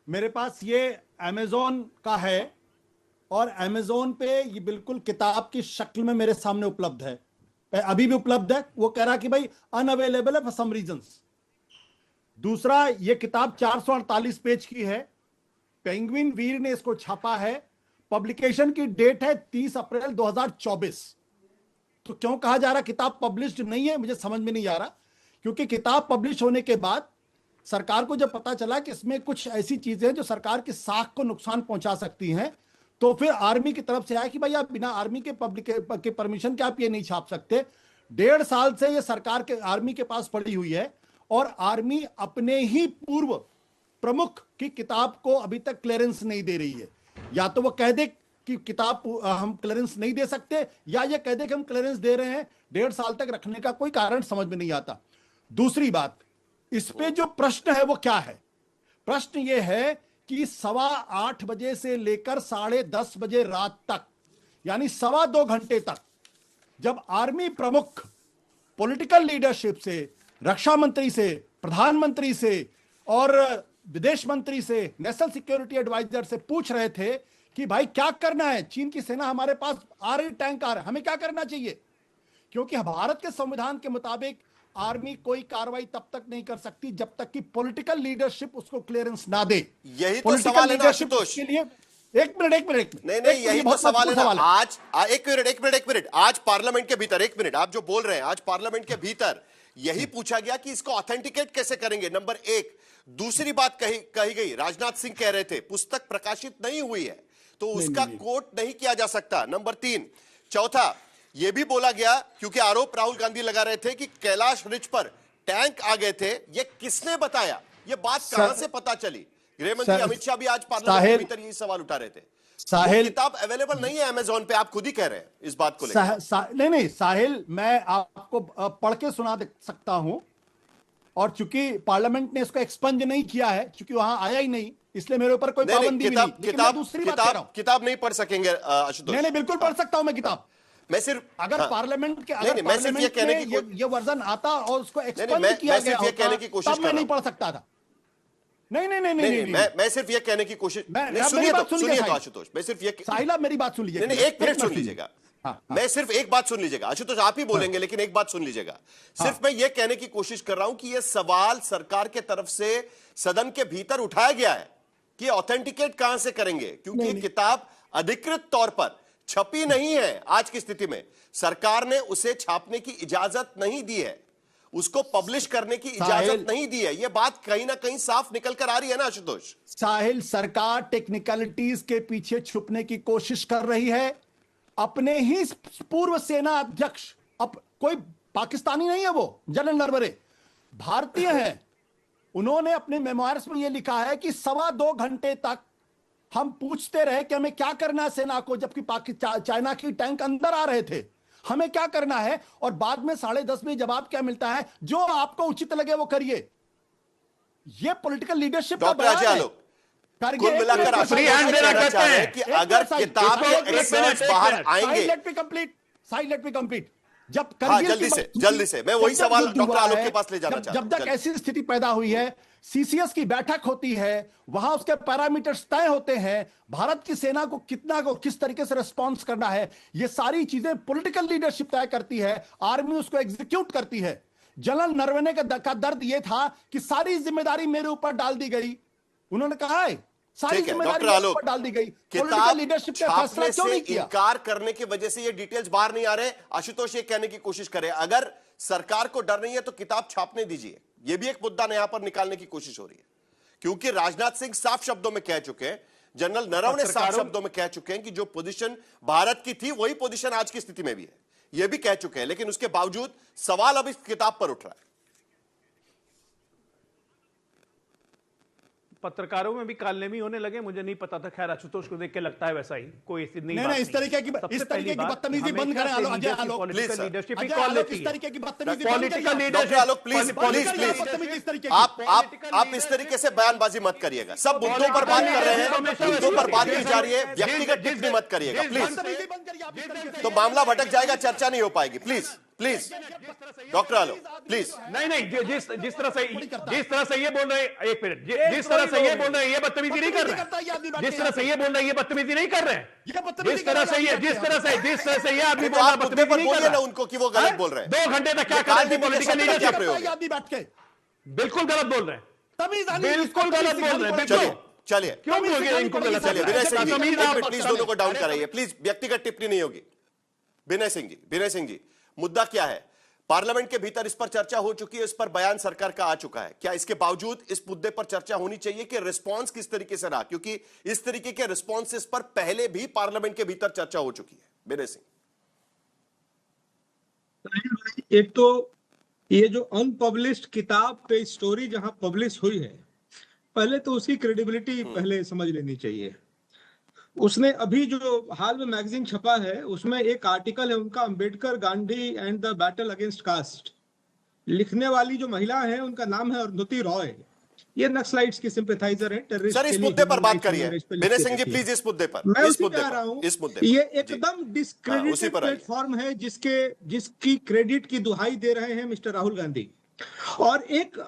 मेरे पास ये अमेज़न का है और अमेज़न पे ये बिल्कुल किताब की शक्ल में मेरे सामने उपलब्ध है, अभी भी उपलब्ध है। वो कह रहा कि भाई अनअवेलेबल है फॉर सम रीजंस। दूसरा, ये किताब 448 पेज की है, पेंगुइन वीर ने इसको छापा है, पब्लिकेशन की डेट है 30 अप्रैल 2024। तो क्यों कहा जा रहा किताब पब्लिश्ड नहीं है, मुझे समझ में नहीं आ रहा। क्योंकि किताब पब्लिश होने के बाद सरकार को जब पता चला कि इसमें कुछ ऐसी चीजें हैं जो सरकार की साख को नुकसान पहुंचा सकती हैं, तो फिर आर्मी की तरफ से आया कि भाई आप बिना आर्मी के परमिशन के आप ये नहीं छाप सकते। 1.5 साल से ये सरकार के आर्मी के पास पड़ी हुई है और आर्मी अपने ही पूर्व प्रमुख की किताब को अभी तक क्लियरेंस नहीं दे रही है। या तो वो कह दे कि किताब हम क्लियरेंस नहीं दे सकते, या ये कह दे कि हम क्लियरेंस दे रहे हैं। 1.5 साल तक रखने का कोई कारण समझ में नहीं आता। दूसरी बात, इस पे जो प्रश्न है वो क्या है? प्रश्न ये है कि 8:15 बजे से लेकर 10:30 बजे रात तक, यानी 2.25 घंटे तक, जब आर्मी प्रमुख पॉलिटिकल लीडरशिप से, रक्षा मंत्री से, प्रधानमंत्री से और विदेश मंत्री से, नेशनल सिक्योरिटी एडवाइजर से पूछ रहे थे कि भाई क्या करना है, चीन की सेना हमारे पास आ रही, टैंक आ रहा है, हमें क्या करना चाहिए? क्योंकि भारत के संविधान के मुताबिक आर्मी कोई कार्रवाई तब तक नहीं कर सकती जब तक कि पॉलिटिकल लीडरशिप उसको क्लियरेंस ना दे। यही तो सवाल है ना आशुतोष के लिए। एक मिनट नहीं, यही तो सवाल है ना। आज एक मिनट, आज पार्लियामेंट के भीतर, एक मिनट, आप जो बोल रहे हैं, आज पार्लियामेंट के भीतर यही पूछा गया कि इसको ऑथेंटिकेट कैसे करेंगे, नंबर 1। दूसरी बात कही गई, राजनाथ सिंह कह रहे थे पुस्तक प्रकाशित नहीं हुई है तो उसका कोट नहीं किया जा सकता, नंबर 3। चौथा, यह भी बोला गया, क्योंकि आरोप राहुल गांधी लगा रहे थे कि कैलाश रिज पर टैंक आ गए थे, ये किसने बताया? ये बात कहां से पता चली? गृह मंत्री अमित शाह भी आज पार्लियामेंट के भीतर यही सवाल उठा रहे थे। साहिल, किताब अवेलेबल नहीं है अमेज़न पे, आप खुद ही कह रहे हैं इस बात को लेकर। नहीं साहिल, मैं आपको पढ़ के सुना सकता हूं, और चूंकि पार्लियामेंट ने इसको एक्सपंज नहीं किया है, क्योंकि वहां आया ही नहीं, इसलिए मेरे ऊपर कोई पाबंदी नहीं। किताब नहीं पढ़ सकेंगे आशुतोष? नहीं, बिल्कुल पढ़ सकता हूं मैं किताब। मैं सिर्फ अगर पार्लियामेंट के ये वर्जन आता और उसको एक्सपंज किया गया होता, तब मैं नहीं पढ़ सकता था। नहीं, मैं सिर्फ ये कहने की कोशिश, सुनिए तो आशुतोष, मैं सिर्फ ये, साहिला मेरी बात सुन लीजिए। नहीं, एक मिनट सुन लीजिएगा। मैं सिर्फ एक बात सुन लीजिएगा आशुतोष, आप ही बोलेंगे लेकिन एक बात सुन लीजिएगा। सिर्फ मैं ये कहने की कोशिश कर रहा हूं कि यह सवाल सरकार के तरफ से सदन के भीतर उठाया गया है कि ऑथेंटिकेट कहां से करेंगे, क्योंकि किताब अधिकृत तौर पर छपी नहीं है। आज की स्थिति में सरकार ने उसे छापने की इजाजत नहीं दी है, उसको पब्लिश करने की इजाजत नहीं दी है। यह बात कहीं ना कहीं साफ निकल कर आ रही है ना आशुतोष? साहिल, सरकार टेक्निकलिटीज के पीछे छुपने की कोशिश कर रही है। अपने ही पूर्व सेना अध्यक्ष, अब कोई पाकिस्तानी नहीं है, वो जनरल नरवणे भारतीय है, उन्होंने अपने मेमोयर्स में यह लिखा है कि 2.25 घंटे तक हम पूछते रहे कि हमें क्या करना है सेना को, जबकि चाइना की टैंक अंदर आ रहे थे, हमें क्या करना है, और बाद में 10:30 बजे जवाब क्या मिलता है, जो आपको उचित लगे वो करिए। ये पॉलिटिकल लीडरशिप का बयान है। कुल मिलाकर कि अगर किताब के एक्सपर्ट्स बाहर आएंगे, लेट मी कंप्लीट। जब जल्दी से मैं वही सवाल डॉक्टर आलोक के पास ले जाना चाहता हूं। जब तक ऐसी स्थिति पैदा हुई है, सीसीएस की बैठक होती है, वहां उसके पैरामीटर्स तय होते हैं, भारत की सेना को किस तरीके से रिस्पॉन्स करना है, ये सारी चीजें पॉलिटिकल लीडरशिप तय करती है, आर्मी उसको एग्जीक्यूट करती है। जनरल नरवणे का दर्द यह था कि सारी जिम्मेदारी मेरे ऊपर डाल दी गई। उन्होंने कहा है सारी ठीक है जिम्मेदारी डॉक्टर मेरे आलोक, ऊपर डाल दी गई। किताब पॉलिटिकल लीडरशिप ने फैसला छापने क्यों से नहीं किया? इनकार करने की वजह से ये डिटेल्स बाहर नहीं आ रहे। आशुतोष ये कहने की कोशिश करे अगर सरकार को डर नहीं है तो किताब छापने दीजिए। ये भी एक मुद्दा यहां पर निकालने की कोशिश हो रही है, क्योंकि राजनाथ सिंह साफ शब्दों में कह चुके हैं, जनरल नरवणे साफ शब्दों में कह चुके हैं कि जो पोजीशन भारत की थी वही पोजीशन आज की स्थिति में भी है, यह भी कह चुके हैं। लेकिन उसके बावजूद सवाल अब इस किताब पर उठ रहा है। पत्रकारों में भी कालनेमी होने लगे, मुझे नहीं पता था। खैर आशुतोष को देख के लगता है वैसा ही, कोई नहीं इस तरीके की बदतमीजी बंद करें आलोक, अजय आलोक, पॉलिटिकल लीडरशिप ही अजय कॉल आलोक, लेती इस है। तरीके की बदतमीजी बंद पॉलिटिकल करिए। Doctor Alok please please please आप इस तरीके से बयानबाजी मत करिएगा। सब मुद्दों पर बात कर रहे हैं, मुद्दों पर बात की जा रही है, व्यक्तिगत टिप्पणी मत करिएगा प्लीज। तो मामला भटक जाएगा, चर्चा नहीं हो पाएगी। Please please doctor Alok please. नहीं जिस तरह से ये बोल रहे हैं, एक मिनट, जिस तरह से ये बोल रहे हैं ये बदतमीजी नहीं कर रहे हैं। जिस तरह से ये बोल रहे हैं ये बदतमीजी नहीं कर रहे हैं। जिस तरह से ये आदमी बोल रहा है मुद्दे पर बोलिए ना उनको कि वो गलत बोल रहे हैं। 2 घंटे तक क्या कर रहे थे पॉलिटिकल लीडरशिप? बिल्कुल गलत बोल रहे हैं, बिल्कुल गलत बोल रहे हैं। चलिए क्यों बोल गए इनको गलत? चलिए विनय सिंह जी प्लीज दोनों को डाउन कराइए प्लीज, व्यक्तिगत टिप्पणी नहीं होगी। विनय सिंह जी मुद्दा क्या है? पार्लियामेंट के भीतर इस पर चर्चा हो चुकी है, इस पर बयान सरकार का आ चुका है। क्या इसके बावजूद इस मुद्दे पर चर्चा होनी चाहिए कि रिस्पांस किस तरीके से रहा? क्योंकि इस तरीके के रिस्पांसेस पर पहले भी पार्लियामेंट के भीतर चर्चा हो चुकी है। विनय सिंह, एक तो ये जो अनपब्लिश्ड किताब पे स्टोरी जहां पब्लिश हुई है, पहले तो उसकी क्रेडिबिलिटी पहले समझ लेनी चाहिए। उसने अभी जो हाल में मैगजीन छपा है उसमें एक आर्टिकल है उनका, Ambedkar Gandhi and the battle against caste. लिखने वाली जो महिला है उनका नाम है अरुंधति रॉय। ये नक्सलाइट्स की सिंपैथाइजर है, टेररिस्ट। सर इस मुद्दे पर बात करिए विनय सिंह जी प्लीज। इस मुद्दे पर मैं उसी पे आ रहा हूं। इस मुद्दे ये एकदम डिस्क्रेडिटेड प्लेटफॉर्म है जिसकी क्रेडिट की दुहाई दे रहे हैं मिस्टर राहुल गांधी। और एक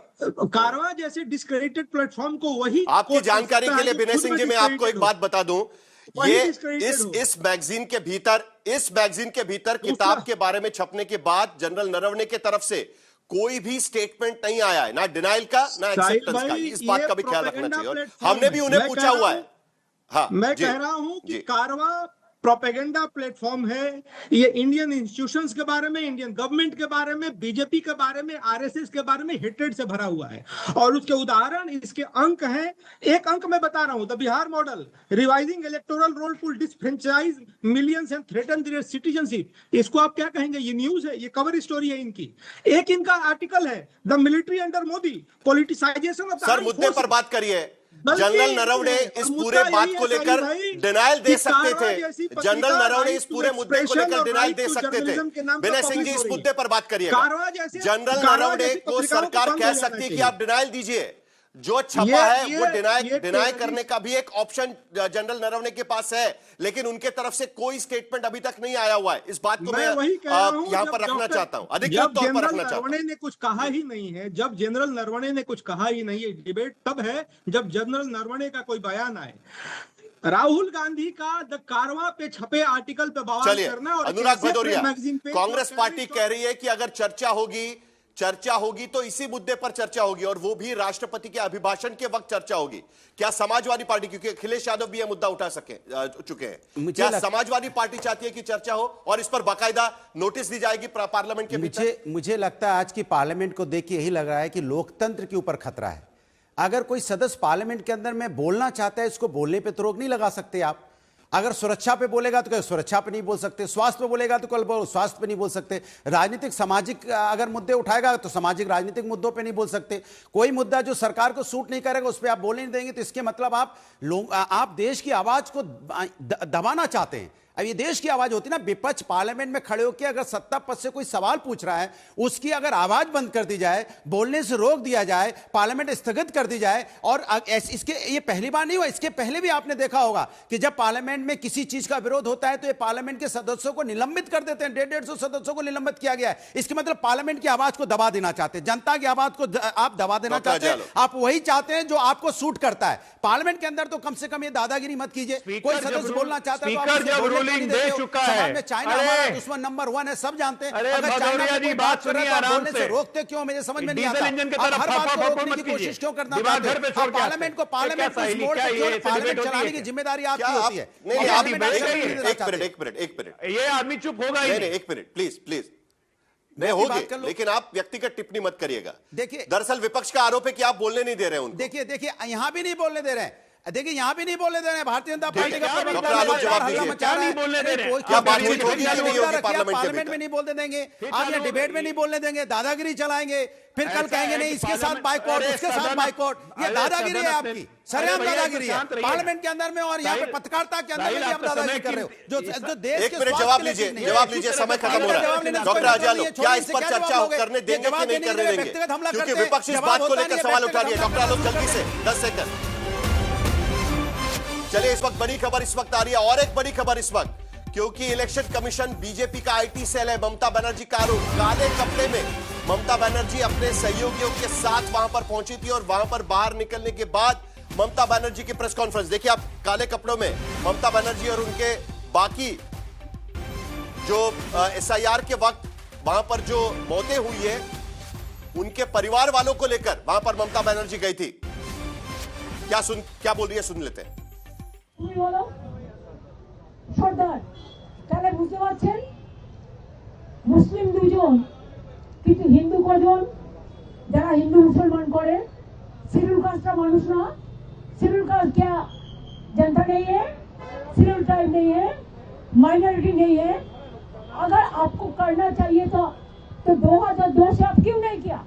कारवां जैसे डिस्क्रेडिटेड प्लेटफॉर्म को वही आपकी जानकारी के लिए विनय सिंह जी मैं आपको एक बात बता दूं, ये इस मैगजीन के भीतर किताब के बारे में छपने के बाद जनरल नरवणे के तरफ से कोई भी स्टेटमेंट नहीं आया है, ना डिनाइल का ना एक्सेप्टेंस का। इस बात का भी ख्याल रखना चाहिए और हमने भी उन्हें पूछा हुआ है। हाँ, मैं कह रहा हूं कि कारवां प्रोपेगेंडा प्लेटफॉर्म है। ये इंडियन इंस्टीट्यूशंस के बारे में, इंडियन गवर्नमेंट के बारे में, बीजेपी के बारे में, आरएसएस के बारे में हेट्रेड से भरा हुआ है। और उसके उदाहरण, इसके अंक हैं। एक अंक मैं बता रहा हूं, the Bihar model, revising electoral roll to disenfranchise millions and threaten their citizenship. इसको आप क्या कहेंगे? ये न्यूज है, ये कवर स्टोरी है इनकी। एक इनका आर्टिकल है, the military under Modi, politicisation of. Sir मुद्दे पर बात करिए। जनरल नरवणे इस पूरे बात को लेकर डिनाइल दे सकते थे। जनरल नरवणे इस पूरे मुद्दे को लेकर डिनाइल दे सकते थे। विनय सिंह जी इस मुद्दे पर बात करिए। जनरल नरवणे को सरकार कह सकती है कि आप डिनाइल दीजिए। जो छपा है वो डिनाई करने का भी एक ऑप्शन जनरल नरवणे के पास है, लेकिन उनके तरफ से कोई स्टेटमेंट अभी तक नहीं आया हुआ है। इस बात को मैं यहां पर रखना चाहता हूं, अधिकृत तौर पर रखना चाहता हूं। नरवणे ने कुछ कहा ही नहीं है। जब जनरल नरवणे ने कुछ कहा ही नहीं है, डिबेट तब है जब जनरल नरवणे का कोई बयान आए। राहुल गांधी का द कारवां पे छपे आर्टिकल पे बवाल करना। और अनुराग भदौरिया, कांग्रेस पार्टी कह रही है कि अगर चर्चा होगी तो इसी मुद्दे पर चर्चा होगी और वो भी राष्ट्रपति के अभिभाषण के वक्त चर्चा होगी। क्या समाजवादी पार्टी, क्योंकि अखिलेश यादव भी यह मुद्दा उठा चुके हैं, क्या समाजवादी पार्टी चाहती है कि चर्चा हो और इस पर बाकायदा नोटिस दी जाएगी पार्लियामेंट के भीतर? मुझे लगता है आज की पार्लियामेंट को देख के यही लग रहा है कि लोकतंत्र के ऊपर खतरा है। अगर कोई सदस्य पार्लियामेंट के अंदर में बोलना चाहता है, इसको बोलने पे तो रोक नहीं लगा सकते आप। अगर सुरक्षा पे बोलेगा तो कल सुरक्षा पे नहीं बोल सकते, स्वास्थ्य पे बोलेगा तो कल स्वास्थ्य पे नहीं बोल सकते, राजनीतिक सामाजिक अगर मुद्दे उठाएगा तो सामाजिक राजनीतिक मुद्दों पे नहीं बोल सकते। कोई मुद्दा जो सरकार को सूट नहीं करेगा उस पर आप बोलने नहीं देंगे, तो इसके मतलब आप देश की आवाज को दबाना चाहते हैं। अब ये देश की आवाज होती है ना, विपक्ष पार्लियामेंट में खड़े होकर अगर सत्ता पक्ष से कोई सवाल पूछ रहा है, उसकी अगर आवाज बंद कर दी जाए, बोलने से रोक दिया जाए, पार्लियामेंट स्थगित कर दी जाए। और इसके ये पहली बार नहीं हुआ, इसके पहले भी आपने देखा होगा कि जब पार्लियामेंट में किसी चीज का विरोध होता है तो ये पार्लियामेंट के सदस्यों को निलंबित कर देते हैं। 150 सदस्यों को निलंबित किया गया है। इसके मतलब पार्लियामेंट की आवाज को दबा देना चाहते हैं, जनता की आवाज को आप दबा देना चाहते हैं। आप वही चाहते हैं जो आपको सूट करता है। पार्लियामेंट के अंदर तो कम से कम ये दादागिरी मत कीजिए। कोई सदस्य बोलना चाहता है ट्रोलिंग दे चुका है। समाज में चाइना हमारा दुश्मन नंबर 1 है, सब जानते हैं। अरे अगर चाइना भदौरिया की जी, बात सुनिए आराम से। रोकते क्यों, मुझे समझ में नहीं आता। डीजल इंजन की आप तरफ हर बात को रोकने मत की कीजिए। कोशिश क्यों करना दिमाग चाहते घर पे हैं? छोड़ आप के पार्लियामेंट को आते हैं। पार्लियामेंट क्या को मोड़ सहेली, के क्या पार्लियामेंट ये चलाने की है? जिम्मेदारी आपकी क्या होती है। नहीं, और आप आप बिना शर्म के नहीं एक मिनट ये आदमी चुप होगा ही नहीं, एक मिनट प्लीज नहीं होगी, लेकिन आप व्यक्तिगत टिप्पणी मत करिएगा। देखिए, दरअसल विपक्ष का आरोप है कि आप बोलने नहीं दे रहे हैं उनको। देखिए यहां भी नहीं बोलने दे रहे हैं। देखिए यहां भी नहीं बोलने दे रहे हैं। भारतीय जनता पार्टी का डॉक्टर आलोक जवाब दीजिए, क्या नहीं बोलने दे रहे हैं? क्या बातचीत होगी कि नहीं होगी पार्लियामेंट में नहीं बोलने देंगे, आज ये डिबेट में नहीं बोलने देंगे, दादागिरी चलाएंगे, फिर कल कहेंगे नहीं इसके साथ बाइकआउट, उसके साथ बाइकआउट। ये दादागिरी है आपकी, सरेआम दादागिरी है पार्लियामेंट के अंदर में, और यहाँ पे पत्रकारिता के अंदर में आप दादागिरी कर रहे हो। जो देश एक मिनट जवाब लीजिए, समय खत्म हो रहा है। डॉक्टर अजय आलोक, क्या इस पर चर्चा करने देंगे कि नहीं करने देंगे, क्योंकि विपक्ष इस बात को लेकर सवाल उठा रही है। डॉक्टर आलोक जल्दी से 10 सेकंड। चलिए, इस वक्त बड़ी खबर इस वक्त आ रही है, और एक बड़ी खबर इस वक्त, क्योंकि इलेक्शन कमीशन बीजेपी का आईटी सेल है। ममता बनर्जी का आरोप, काले कपड़े में ममता बनर्जी अपने सहयोगियों के साथ वहां पर पहुंची थी, और वहां पर बाहर निकलने के बाद ममता बनर्जी की प्रेस कॉन्फ्रेंस देखिए आप। काले कपड़ों में ममता बनर्जी और उनके बाकी जो एसआईआर के वक्त वहां पर जो मौतें हुई है उनके परिवार वालों को लेकर वहां पर ममता बनर्जी गई थी। क्या बोल रही है, सुन लेते हैं। তুমি বলো সর্দার তাহলে বুঝতে পারছেন মুসলিম দুজন কিন্তু হিন্দু কজন, যারা হিন্দু মুসলমান করে। শিডিউল কাস্টটা মানুষ না, শিডিউल कास्ट क्या जनता नहीं है, शिड्यूल ट्राइब नहीं है, माइनॉरिटी नहीं है। अगर आपको करना चाहिए तो 2002 से आप क्यों नहीं किया?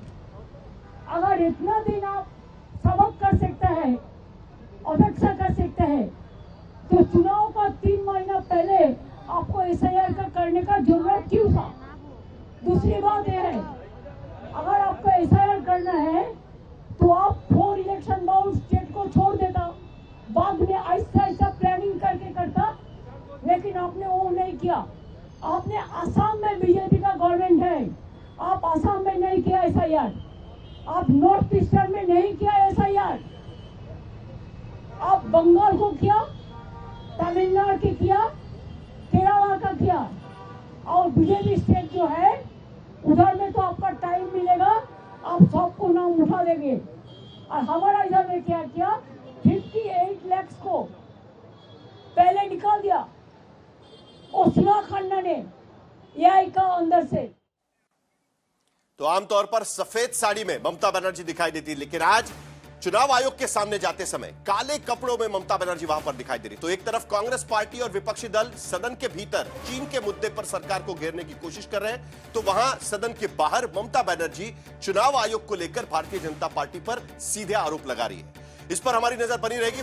अगर इतना दिन आप सबक कर सकते हैं, अपेक्षा कर सकते हैं, तो चुनाव का 3 महीना पहले आपको एसआईआर का करने का जरूरत क्यों था? दूसरी बात यह है, अगर आपको एसआईआर करना है तो आप 4 इलेक्शन बाउंड स्टेट को छोड़ देता, बाद में ऐसा ऐसा प्लानिंग करके करता, लेकिन आपने वो नहीं किया। आपने असम में बीजेपी का गवर्नमेंट है, आप असम में नहीं किया एसआईआर, आप नॉर्थ ईस्टर्न में नहीं किया एसआईआर, आप बंगाल को किया, तमिलनाडु की किया, केरला का किया, और बीजेपी स्टेट जो है उधर में तो आपका टाइम मिलेगा, आप सबको नाम उठा देंगे। और हमारा इधर में क्या किया, 58 लाख को पहले निकाल दिया उस्मा खन्ना ने एआई का अंदर से। तो आमतौर पर सफेद साड़ी में ममता बनर्जी दिखाई देती, लेकिन आज चुनाव आयोग के सामने जाते समय काले कपड़ों में ममता बनर्जी वहां पर दिखाई दे रही। तो एक तरफ कांग्रेस पार्टी और विपक्षी दल सदन के भीतर चीन के मुद्दे पर सरकार को घेरने की कोशिश कर रहे हैं, तो वहां सदन के बाहर ममता बनर्जी चुनाव आयोग को लेकर भारतीय जनता पार्टी पर सीधे आरोप लगा रही है। इस पर हमारी नजर बनी रहेगी।